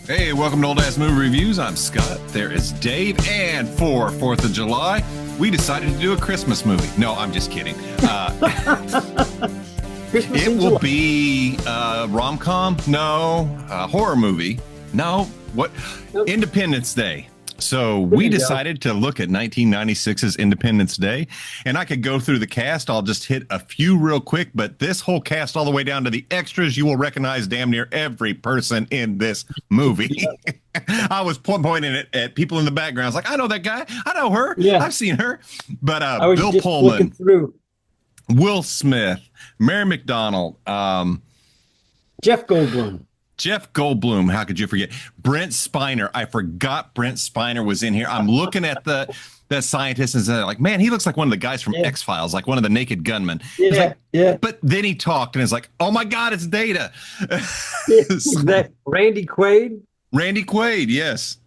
Hey, welcome to Old Ass Movie Reviews. I'm Scott. There is Dave. And for 4th of July, we decided to do a Christmas movie. No, I'm just kidding. It will be rom-com? No. Horror movie? No. What? Nope. Independence Day. So we decided to look at 1996's Independence Day, and I could go through the cast. I'll just hit a few real quick, but this whole cast all the way down to the extras, you will recognize damn near every person in this movie. I was pointing at people in the background. I was like, I know that guy. I know her. Yeah. I've seen her. But Bill Pullman, Will Smith, Mary McDonald, Jeff Goldblum, how could you forget? Brent Spiner. I forgot Brent Spiner was in here. I'm looking at that scientist and saying, like, man, he looks like one of the guys from X-Files, like one of the naked gunmen. Yeah. But then he talked and it's like, oh my God, it's Data. Is that Randy Quaid? Randy Quaid, yes.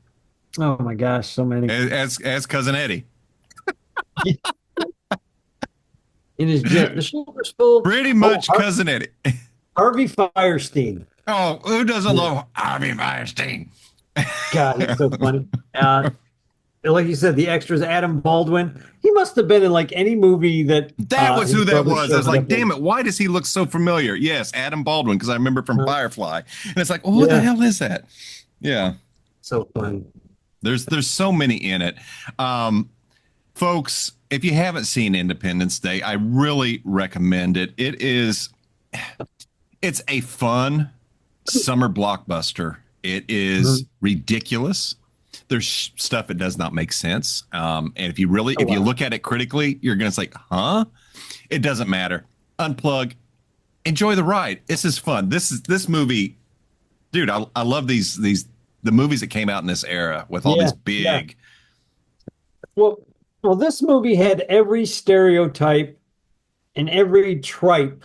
Oh my gosh, so many. As Cousin Eddie. In his jet, the shoulders full. Pretty much Cousin Eddie. Harvey Firestein. Oh, who doesn't love Harvey Firestein? God, it's so funny. Like you said, the extras, Adam Baldwin. He must have been in like any movie that. That was who that was. I was like, damn it, why does he look so familiar? Yes, Adam Baldwin, because I remember from Firefly. And it's like, oh, what the hell is that? Yeah. So funny. There's so many in it. Folks, if you haven't seen Independence Day, I really recommend it. It's a fun summer blockbuster. It is ridiculous. There's stuff that does not make sense. And if you look at it critically, you're going to say, huh? It doesn't matter. Unplug, enjoy the ride. This is fun. This movie, dude, I love the movies that came out in this era with all these big. Yeah. Well, this movie had every stereotype and every trope,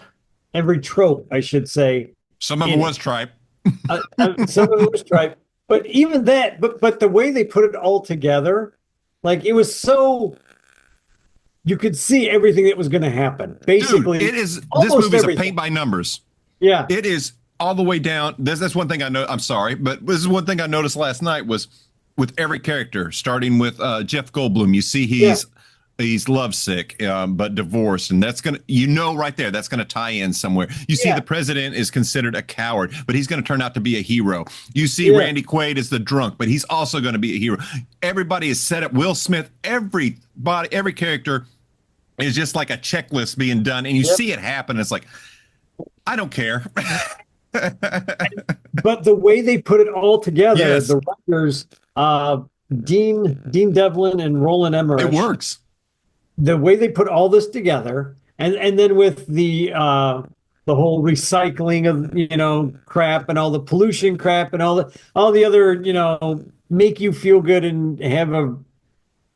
I should say. Some of it was tripe. Some of it was tripe. But even that, but the way they put it all together, like it was so, you could see everything that was going to happen. Basically, dude, this movie's a paint by numbers. Yeah. It is all the way down. That's one thing I know. I'm sorry, but this is one thing I noticed last night was with every character, starting with Jeff Goldblum, you see he's lovesick, but divorced. And that's going to, right there, that's going to tie in somewhere. You see the president is considered a coward, but he's going to turn out to be a hero. You see Randy Quaid is the drunk, but he's also going to be a hero. Everybody is set up. Will Smith, every character is just like a checklist being done. And you see it happen. It's like, I don't care. But the way they put it all together, the writers, Dean Devlin and Roland Emmerich. It works. The way they put all this together, and then with the whole recycling of crap and all the pollution crap and all the other make you feel good and have a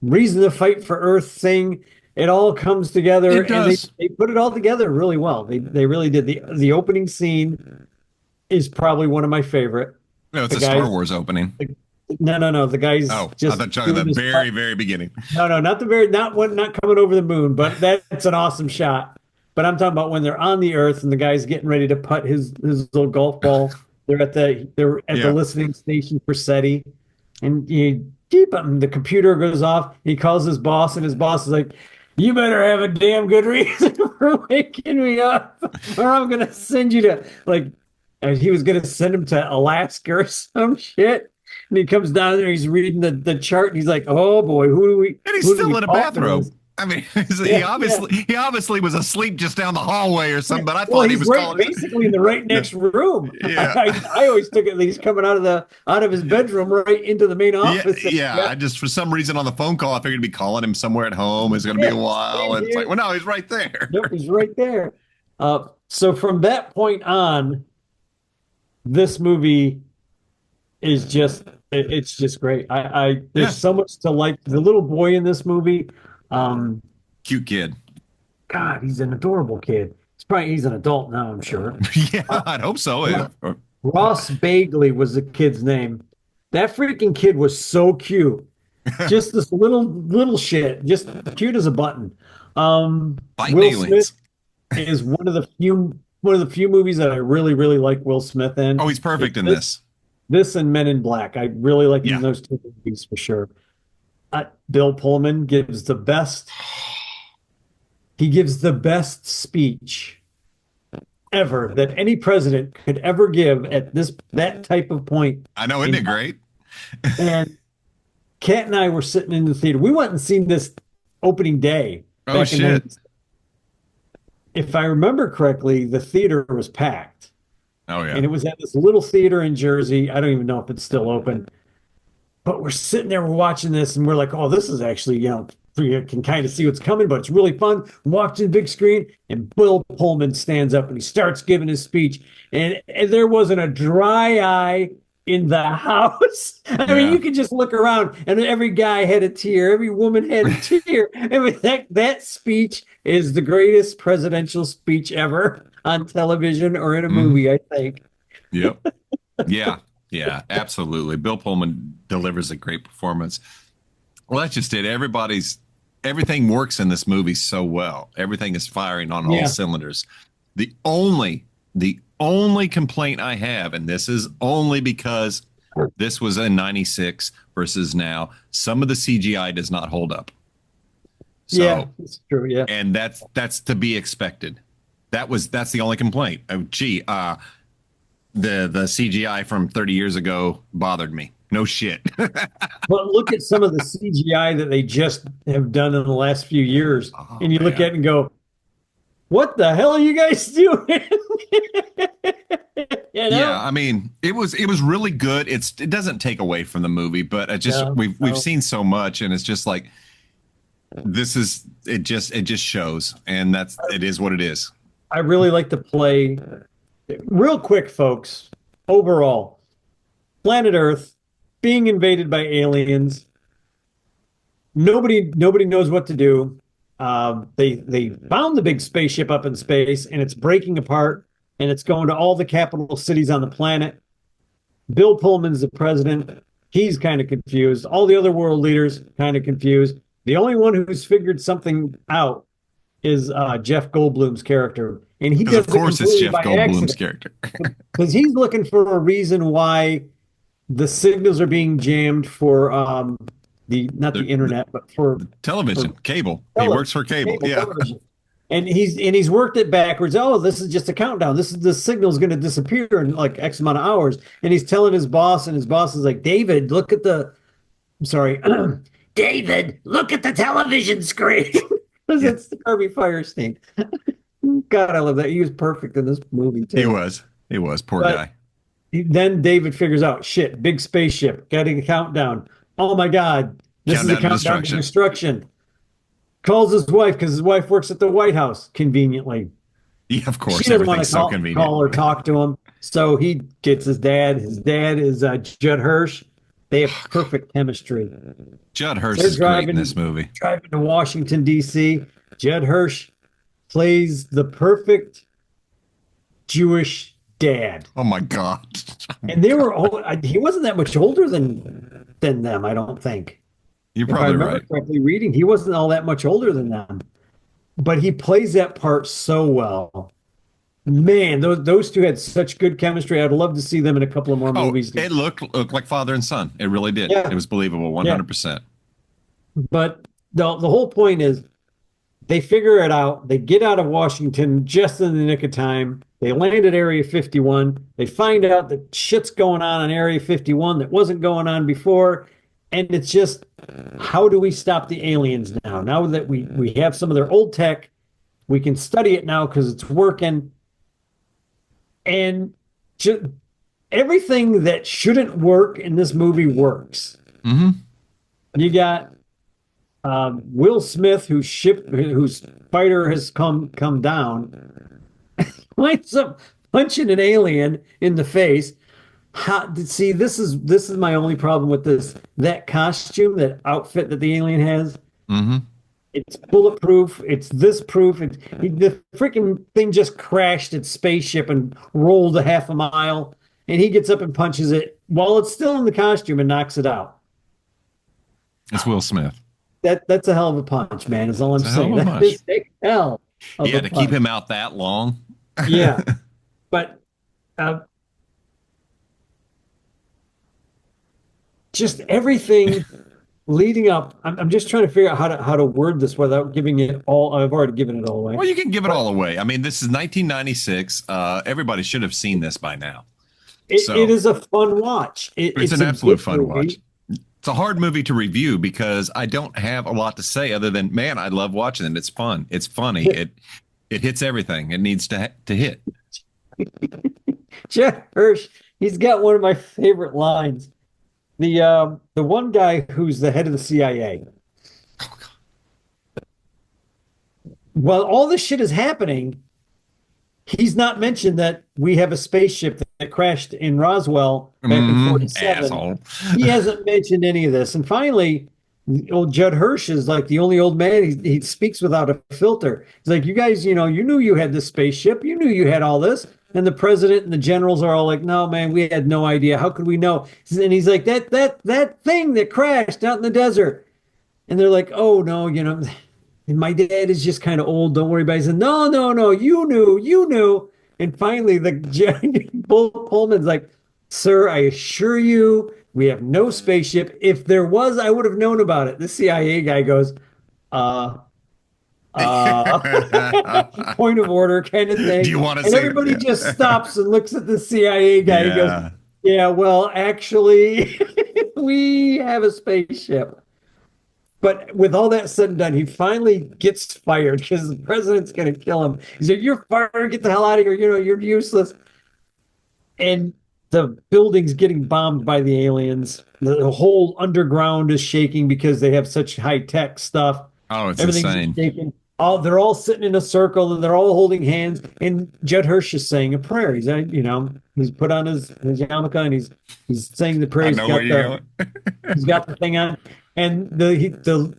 reason to fight for Earth thing, it all comes together. And they put it all together really well. They really did. The opening scene is probably one of my favorite. No, it's a Star Wars opening. No. The guy's I thought the very, very beginning. No, not coming over the moon, but that's an awesome shot. But I'm talking about when they're on the Earth and the guy's getting ready to putt his little golf ball. They're at the listening station for SETI, and the computer goes off. He calls his boss, and his boss is like, "You better have a damn good reason for waking me up, or I'm gonna send you to and he was gonna send him to Alaska or some shit." And he comes down there, he's reading the chart, and he's like, "Oh boy, who do we?" And he's still in a bathrobe. I mean, he obviously was asleep just down the hallway or something. But I thought he was basically in the right next room. Yeah. I always took it that he's coming out of his bedroom right into the main office. I just, for some reason on the phone call, I figured he'd be calling him somewhere at home. It's going to be a while, and it's like, well, no, he's right there. Nope, he's right there. So from that point on, this movie is it's just great. There's so much to like. The little boy in this movie, cute kid. God, he's an adorable kid. He's an adult now, I'm sure. Yeah, I'd hope so. Ross Bagley was the kid's name. That freaking kid was so cute. Just this little shit, just cute as a button. Will Smith is one of the few movies that I really, really like Will Smith in. Oh, he's perfect in this. This and Men in Black. I really like Yeah. those two movies for sure. Bill Pullman gives the best. He gives the best speech ever that any president could ever give at that type of point. I know, isn't it great? And Kat and I were sitting in the theater. We went and seen this opening day Oh back in shit. 90. If I remember correctly, the theater was packed. Oh yeah. And it was at this little theater in Jersey. I don't even know if it's still open. But we're sitting there, we're watching this, and we're like, oh, this is actually, you can kind of see what's coming, but it's really fun. Watch the big screen, and Bill Pullman stands up and he starts giving his speech. And there wasn't a dry eye in the house. I mean, you could just look around, and every guy had a tear, every woman had a tear. I mean, that speech is the greatest presidential speech ever on television or in a movie, I think. Yep. Yeah. Yeah, absolutely. Bill Pullman delivers a great performance. Well, that's just it. Everything works in this movie so well. Everything is firing on all cylinders. The only complaint I have, and this is only because this was in 96 versus now, some of the CGI does not hold up. So, yeah, that's true. Yeah. And that's to be expected. That's the only complaint. Oh, gee, the CGI from 30 years ago bothered me. No shit. But look at some of the CGI that they just have done in the last few years, and you look at it and go, "What the hell are you guys doing?" Yeah, I mean, it was really good. It doesn't take away from the movie, but we've seen so much, and it's just like it just shows, and it is what it is. I really like to play. Real quick, folks. Overall, planet Earth being invaded by aliens. Nobody knows what to do. They found the big spaceship up in space, and it's breaking apart, and it's going to all the capital cities on the planet. Bill Pullman's the president. He's kind of confused. All the other world leaders kind of confused. The only one who's figured something out is Jeff Goldblum's character, and he does, of course, it's Jeff Goldblum's character, because he's looking for a reason why the signals are being jammed for not the internet, but for television, cable. He works for cable, yeah. Television. And he's worked it backwards. Oh, this is just a countdown. The signal's going to disappear in like X amount of hours. And he's telling his boss, and his boss is like, David, look at the. I'm sorry, David, look at the television screen. Because it's Harvey Firestein. God, I love that. He was perfect in this movie too. He was. Poor guy. Then David figures out, shit, big spaceship, getting a countdown. Oh my God, this is a countdown to destruction. Calls his wife because his wife works at the White House, conveniently. Yeah, of course. She doesn't want to call or talk to him. So he gets his dad. His dad is Judd Hirsch. They have perfect chemistry. Judd Hirsch is great in this movie. Driving to Washington, D.C. Judd Hirsch plays the perfect Jewish dad. Oh my God. And they were he wasn't that much older than them, I don't think. You're probably if I remember correctly reading, he wasn't all that much older than them. But he plays that part so well. Man, those two had such good chemistry. I'd love to see them in a couple of more movies. It looked like father and son. It really did. Yeah. It was believable, 100%. Yeah. But the whole point is they figure it out. They get out of Washington just in the nick of time. They land at Area 51. They find out that shit's going on Area 51 that wasn't going on before. And it's just, how do we stop the aliens now? Now that we have some of their old tech, we can study it now because it's working. And everything that shouldn't work in this movie works. Mm-hmm. You got Will Smith, whose fighter has come down, winds up punching an alien in the face. See, this is my only problem with this. That costume, that outfit that the alien has. Mm-hmm. It's bulletproof. It's this proof. The freaking thing just crashed its spaceship and rolled a half a mile. And he gets up and punches it while it's still in the costume and knocks it out. It's Will Smith. That's a hell of a punch, man. Is all I'm saying. That is a hell of a punch. Keep him out that long. Yeah, but just everything leading up. I'm just trying to figure out how to word this without giving it all. I've already given it all away. Well, you can give it all away. I mean, this is 1996. Everybody should have seen this by now. It is a fun watch. It's an absolute fun watch. It's a hard movie to review because I don't have a lot to say other than, man, I love watching it. It's fun. It's funny. It hits everything it needs to hit. Jeff Hirsch, he's got one of my favorite lines. The one guy who's the head of the CIA. While all this shit is happening, he's not mentioned that we have a spaceship that crashed in Roswell back in 47. Asshole. He hasn't mentioned any of this. And finally, old Judd Hirsch is like the only old man. He speaks without a filter. He's like, you guys, you knew you had this spaceship. You knew you had all this. And the president and the generals are all like, no, man, we had no idea. How could we know? And he's like, that thing that crashed out in the desert. And they're like, oh, no, and my dad is just kind of old. Don't worry about it. He said, no, you knew. And finally, Bull Pullman's like, sir, I assure you, we have no spaceship. If there was, I would have known about it. The CIA guy goes, point of order kind of thing. Do you want to and say everybody just stops and looks at the CIA guy and goes, yeah, well, actually, we have a spaceship. But with all that said and done, he finally gets fired because the president's going to kill him. He's like, you're fired. Get the hell out of here. You're useless. And the building's getting bombed by the aliens. The whole underground is shaking because they have such high-tech stuff. Oh, it's insane. Shaking. They're all sitting in a circle and they're all holding hands. And Judd Hirsch is saying a prayer. He's put on his yarmulke and he's saying the prayer. He's got the thing on. And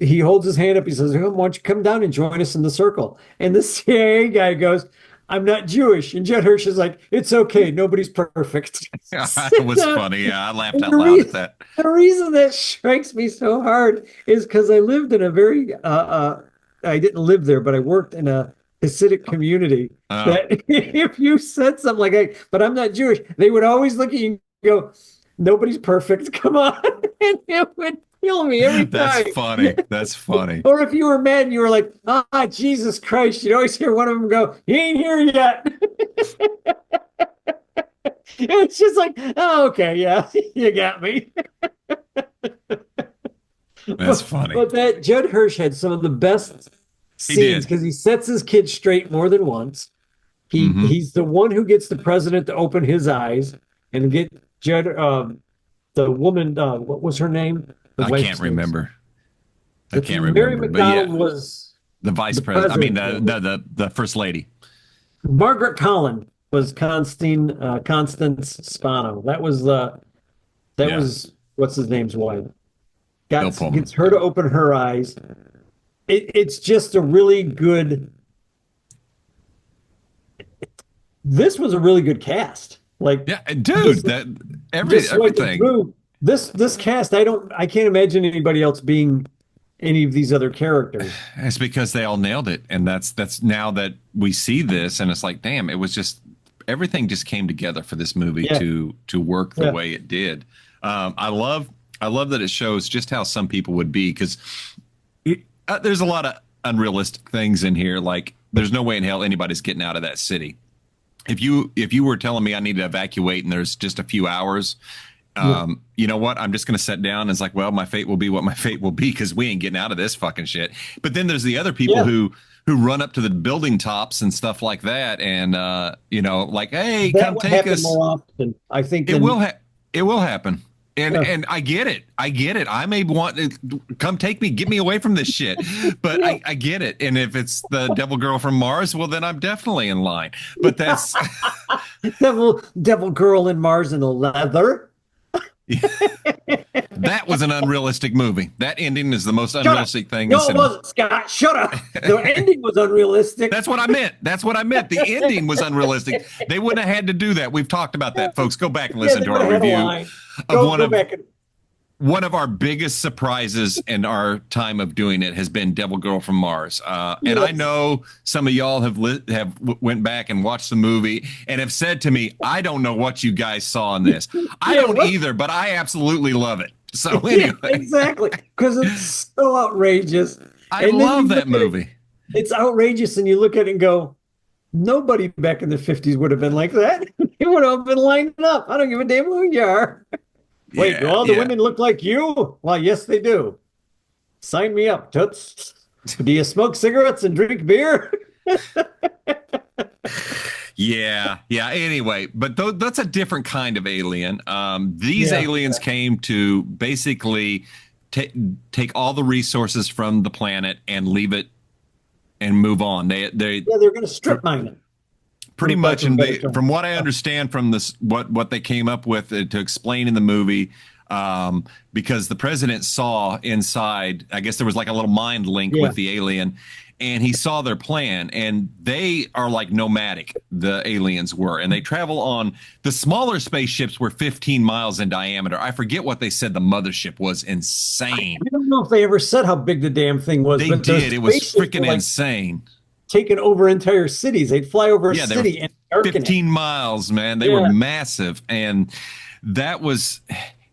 he holds his hand up. He says, why don't you come down and join us in the circle? And the CIA guy goes, I'm not Jewish. And Judd Hirsch is like, it's okay. Nobody's perfect. It was funny. Yeah, I laughed out loud at that. The reason that strikes me so hard is because I lived in a very, I didn't live there, but I worked in a Hasidic community that if you said something like that, but I'm not Jewish, they would always look at you and go, nobody's perfect. Come on. And it would kill me every time. That's funny. That's funny. Or if you were mad and you were like, Jesus Christ, you'd always hear one of them go, he ain't here yet. It's just like, oh, okay, yeah, you got me. That's funny. But that Judd Hirsch had some of the best scenes because he sets his kids straight more than once. He's the one who gets the president to open his eyes and get Judd, the woman, what was her name? I can't remember. Mary McDonald was the vice president. I mean, the first lady. Margaret Collin was Constance Spano. That was was what's his name's wife. Gets her to open her eyes. It's just a really good. This was a really good cast. Like, yeah, dude, everything. This cast, I can't imagine anybody else being any of these other characters. It's because they all nailed it, and that's now that we see this, and it's like, damn, it was just everything just came together for this movie to work the way it did. I love that it shows just how some people would be, because there's a lot of unrealistic things in here. Like, there's no way in hell anybody's getting out of that city. If you were telling me I need to evacuate and there's just a few hours, you know what? I'm just going to sit down and it's like, well, my fate will be what my fate will be because we ain't getting out of this fucking shit. But then there's the other people who run up to the building tops and stuff like that. And, like, hey, that come take us. More often, I think it will happen. And I get it. I may want to come take me, get me away from this shit, but I get it. And if it's the devil girl from Mars, well, then I'm definitely in line. But that's devil girl in Mars in the leather. That was an unrealistic movie. That ending is the most unrealistic thing. No, it wasn't, Scott. Shut up. The ending was unrealistic. That's what I meant. The ending was unrealistic. They wouldn't have had to do that. We've talked about that, folks. Go back and listen to our review of one of our biggest surprises in our time of doing it has been Devil Girl from Mars. And I know some of y'all have went back and watched the movie and have said to me, I don't know what you guys saw in this. I don't either, but I absolutely love it. So Yeah, anyway, exactly. Because it's so outrageous. I And then love you that look at it, movie. it's outrageous, and you look at it and go, nobody back in the 50s would have been like that. They would have been lining up. I don't give a damn who you are. Wait, do Yeah, all the yeah. women look like you? Well, yes, they do. Sign me up, toots. Do you smoke cigarettes and drink beer? Yeah, yeah. Anyway, but that's a different kind of alien. These Yeah. aliens came to basically ta take all the resources from the planet and leave it and move on. They Yeah, they're going to strip mine it, pretty for lack much, of a and better they, term. from what I understand from this, what they came up with to explain in the movie, because the president saw inside, I guess there was like a little mind link Yeah, with the alien, and he saw their plan, and they are like nomadic, the aliens were, and they travel on the smaller spaceships were 15 miles in diameter. I forget what they said. The mothership was insane. I don't know if they ever said how big the damn thing was, They but those did. It was spaceships were freaking like insane. taking over entire cities. They'd fly over a Yeah, they were city and darken it. 15 miles, man. They were Yeah, massive. And that was,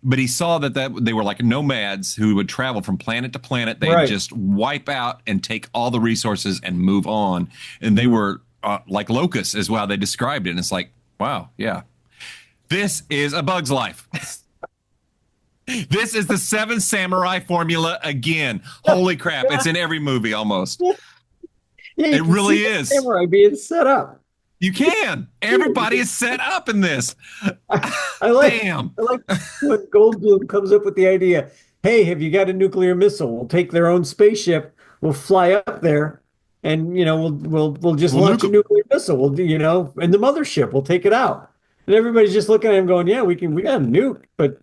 but he saw that they were like nomads who would travel from planet to planet. They'd right. just wipe out and take all the resources and move on. And they were like locusts, is how they described it. And it's like, wow, yeah. This is A Bug's Life. This is the Seven Samurai formula again. Holy crap. It's in every movie almost. Yeah, you It can really see the is. samurai being set up. You can. Everybody is set up in this. I like Damn. I like when Goldblum comes up with the idea, hey, have you got a nuclear missile? We'll take their own spaceship, we'll fly up there, and we'll just Well, launch a nuclear missile. We'll do, in the mothership, we'll take it out. And everybody's just looking at him going, yeah, we got a nuke, but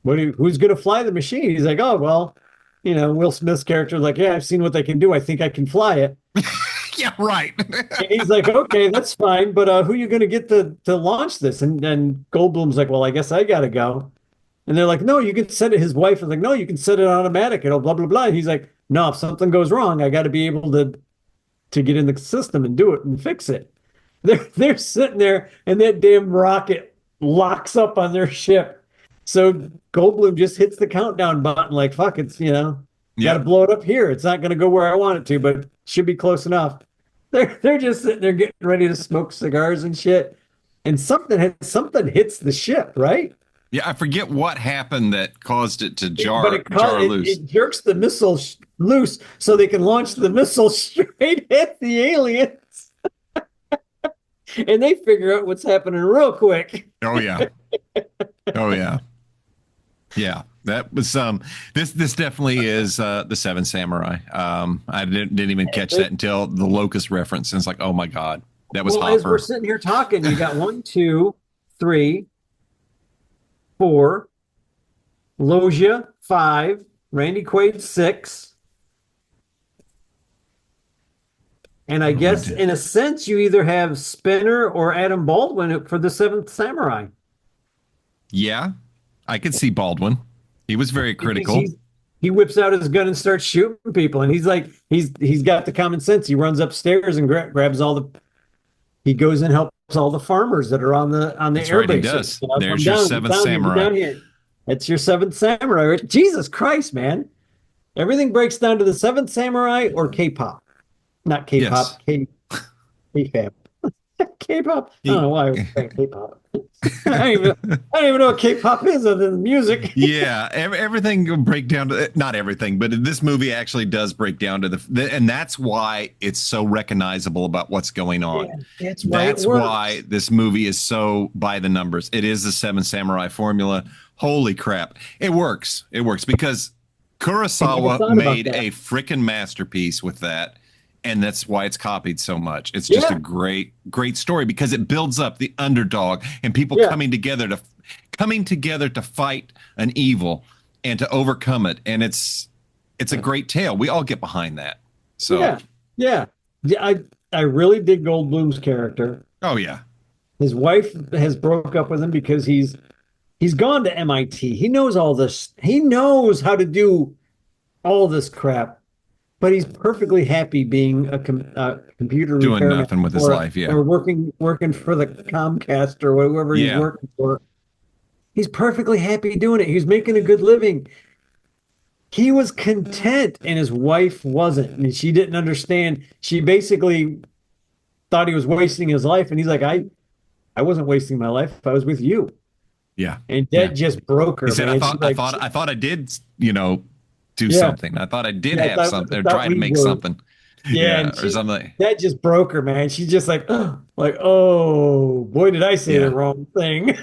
who's gonna fly the machine? He's like, oh well, Will Smith's character is like, yeah, I've seen what they can do. I think I can fly it. Yeah, right. And he's like, okay, that's fine, but who are you going to get to launch this? And Goldblum's like, well, I guess I got to go. And they're like, no, you can set it. His wife is like, no, you can set it automatic. It'll blah blah blah. And he's like, no, if something goes wrong, I got to be able to get in the system and do it and fix it. They're sitting there, and that damn rocket locks up on their ship. So Goldblum just hits the countdown button, like, fuck, it's got to blow it up here. It's not going to go where I want it to, but should be close enough. They're just sitting there getting ready to smoke cigars and shit, and something hits the ship, right? Yeah, I forget what happened that caused it to But jar loose. it jerks the missile loose so they can launch the missile straight at the aliens, and they figure out what's happening real quick. Oh yeah. Oh yeah. Yeah. That was this definitely is the Seven Samurai. I didn't even catch that until the locust reference. And it's like, oh my God. That was As we're Hopper. sitting here talking, you got 1, 2, 3, 4, Logia 5, Randy Quaid 6. And I guess in a sense you either have Spinner or Adam Baldwin for the Seventh Samurai. Yeah. I could see Baldwin. He was very critical. He whips out his gun and starts shooting people, and he's like, he's got the common sense. He runs upstairs and grabs he goes and helps all the farmers that are on the That's air right, he base. does. There's your Seventh Samurai. Down here. That's your Seventh Samurai. Jesus Christ, man! Everything breaks down to the Seventh Samurai or K-pop, not K-pop, Yes. K-fab. K-pop. I don't know why I was saying K-pop. I don't even know what K-pop is other than music. Yeah, everything will break down to, not everything, but this movie actually does break down to and that's why it's so recognizable about what's going on. Yeah, that's why this movie is so by the numbers. It is the Seven Samurai formula. Holy crap. It works. It works because Kurosawa made a freaking masterpiece with that. And that's why it's copied so much. It's just a great, great story because it builds up the underdog and people coming together to fight an evil and to overcome it. And it's a great tale. We all get behind that. So yeah. I really dig Goldblum's character. Oh yeah. His wife has broke up with him because he's gone to MIT. He knows all this. He knows how to do all this crap. But he's perfectly happy being a computer doing nothing with his life, or working for the Comcast or whoever he's working for. He's perfectly happy doing it. He was making a good living. He was content, and his wife wasn't, and she didn't understand. She basically thought he was wasting his life, and he's like, I wasn't wasting my life. I was with you. Yeah. And Yeah. that just broke her, He said, man. She's like, I thought I did, do yeah, something. I thought I did yeah, have something I or thought try to we make were, something. yeah, Yeah. and Or she something. that just broke her, man. She's just like, oh boy, did I say the Yeah. wrong thing?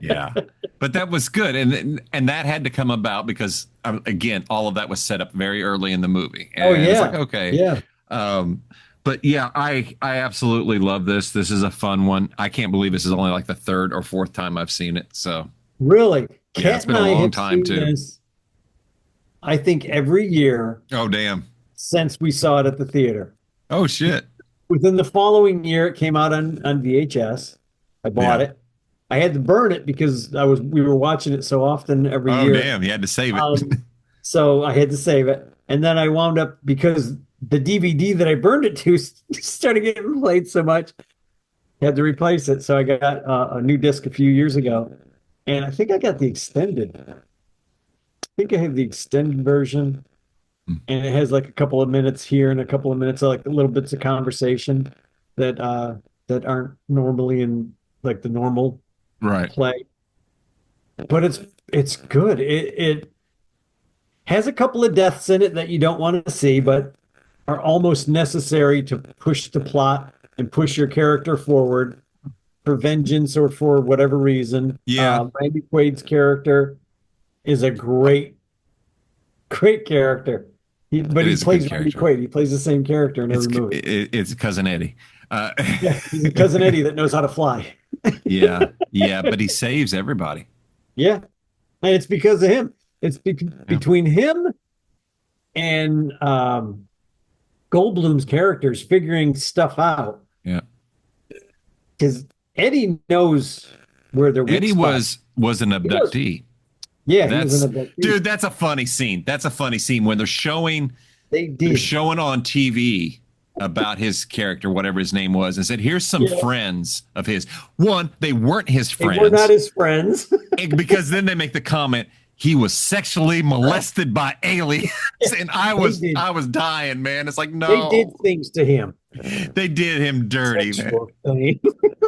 Yeah. But that was good. And that had to come about because, again, all of that was set up very early in the movie. Oh And it's like, yeah, okay. yeah, Um, but yeah, I absolutely love this. This is a fun one. I can't believe this is only like the third or fourth time I've seen it. So really. yeah, it's Kat been and a I long have time seen too. this, I think, every year Oh, damn. since we saw it at the theater. Oh, shit. Within the following year, it came out on VHS. I bought Yeah. it. I had to burn it because we were watching it so often every Oh, year. damn. You had to save it. So I had to save it. And then I wound up because the DVD that I burned it to started getting played so much, I had to replace it. So I got a new disc a few years ago. And I think I got the extended. I think I have the extended version. And it has like a couple of minutes here and a couple of minutes of like little bits of conversation that aren't normally in like the normal Right. play. But it's good. It has a couple of deaths in it that you don't want to see, but are almost necessary to push the plot and push your character forward for vengeance or for whatever reason. Yeah. Randy Quaid's character is a great character. But It he is a good plays Randy character. Quaid. He plays the same character in every movie. It's Cousin Eddie. Yeah, he's a cousin Eddie that knows how to fly. Yeah. Yeah. But he saves everybody. Yeah, and it's because of him. It's Yeah. between him and Goldblum's characters figuring stuff out. Yeah. Because Eddie knows where their weak Eddie spots. was an He was. abductee. Yeah, he was an abductee. Dude, that's a funny scene. That's a funny scene when they're showing They did. on TV about his character, whatever his name was, and said, "Here's some Yeah. friends of his." One, they weren't his They friends. were not his friends. Because then they make the comment, he was sexually molested by aliens. And I was did. dying, man. It's like, They no. did things to him. They did him dirty, man. Sexual thing.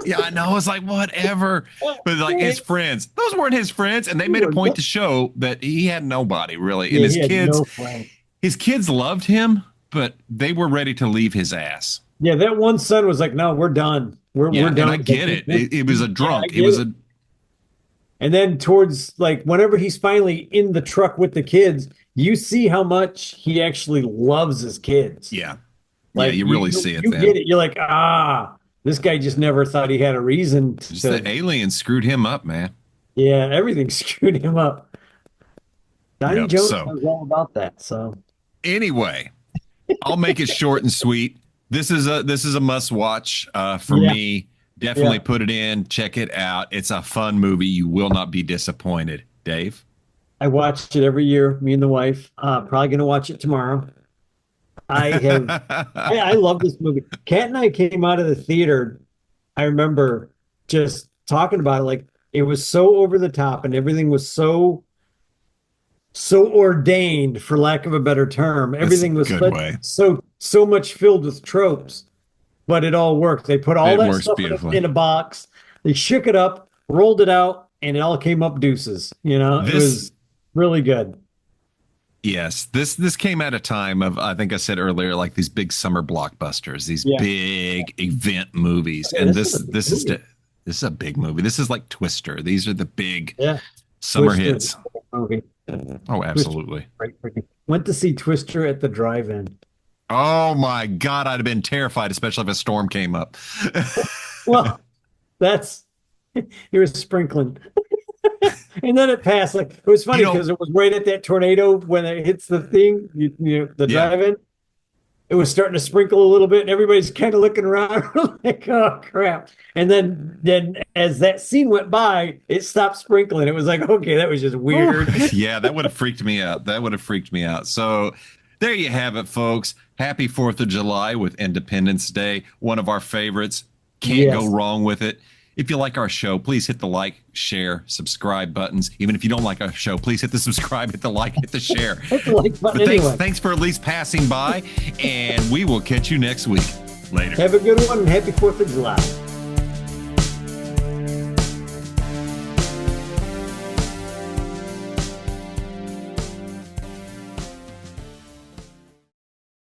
Yeah, I know. It's like, whatever. But like his friends, those weren't his friends. And they made a point to show that he had nobody really. And Yeah, his he had kids, no friends. his kids loved him, but they were ready to leave his ass. Yeah, that one son was like, "No, we're done. We're Yeah, done." and I get it. It was a drunk. Yeah, It was a And then towards like whenever he's finally in the truck with the kids, you see how much he actually loves his kids. yeah. Like Yeah, you really see it You then. get it. You're like, this guy just never thought he had a reason Just to. the aliens screwed him up, man. Yeah, everything screwed him up. Donnie Yep, Jones so- knows all about that. So Anyway, I'll make it short and sweet. This is a must watch for Yeah. me. Definitely Yeah. put it in, check it out. It's a fun movie. You will not be disappointed. Dave? I watch it every year. Me and the wife. Probably gonna watch it tomorrow. I have. I love this movie. Kat and I came out of the theater. I remember just talking about it. Like it was so over the top, and everything was so ordained, for lack of a better term. Everything was good way. so much filled with tropes, but it all worked. They put all It that works stuff beautifully. in a box. They shook it up, rolled it out, and it all came up deuces. It This- was really good. Yes, this came at a time of, I think I said earlier, like these big summer blockbusters, these Yeah. big event movies, Yeah, and this is a big this is movie. this is a big movie. This is like Twister. These are the big Yeah. summer Twister hits. is a great movie. Oh, absolutely. Great freaking- Went to see Twister at the drive-in. Oh my God, I'd have been terrified, especially if a storm came up. Well, that's it was sprinkling. And then it passed. Like it was funny You know- because it was right at that tornado when it hits the thing, the Yeah. drive-in. It was starting to sprinkle a little bit, and everybody's kind of looking around like, "Oh crap!" And then as that scene went by, it stopped sprinkling. It was like, okay, that was just weird. Yeah, that would have freaked me out. That would have freaked me out. So there you have it, folks. Happy 4th of July with Independence Day. One of our favorites. Can't Yes. go wrong with it. If you like our show, please hit the like, share, subscribe buttons. Even if you don't like our show, please hit the subscribe, hit the like, hit the share. Hit the like button But anyway. thanks for at least passing by, and we will catch you next week. Later. Have a good one and happy 4th of July.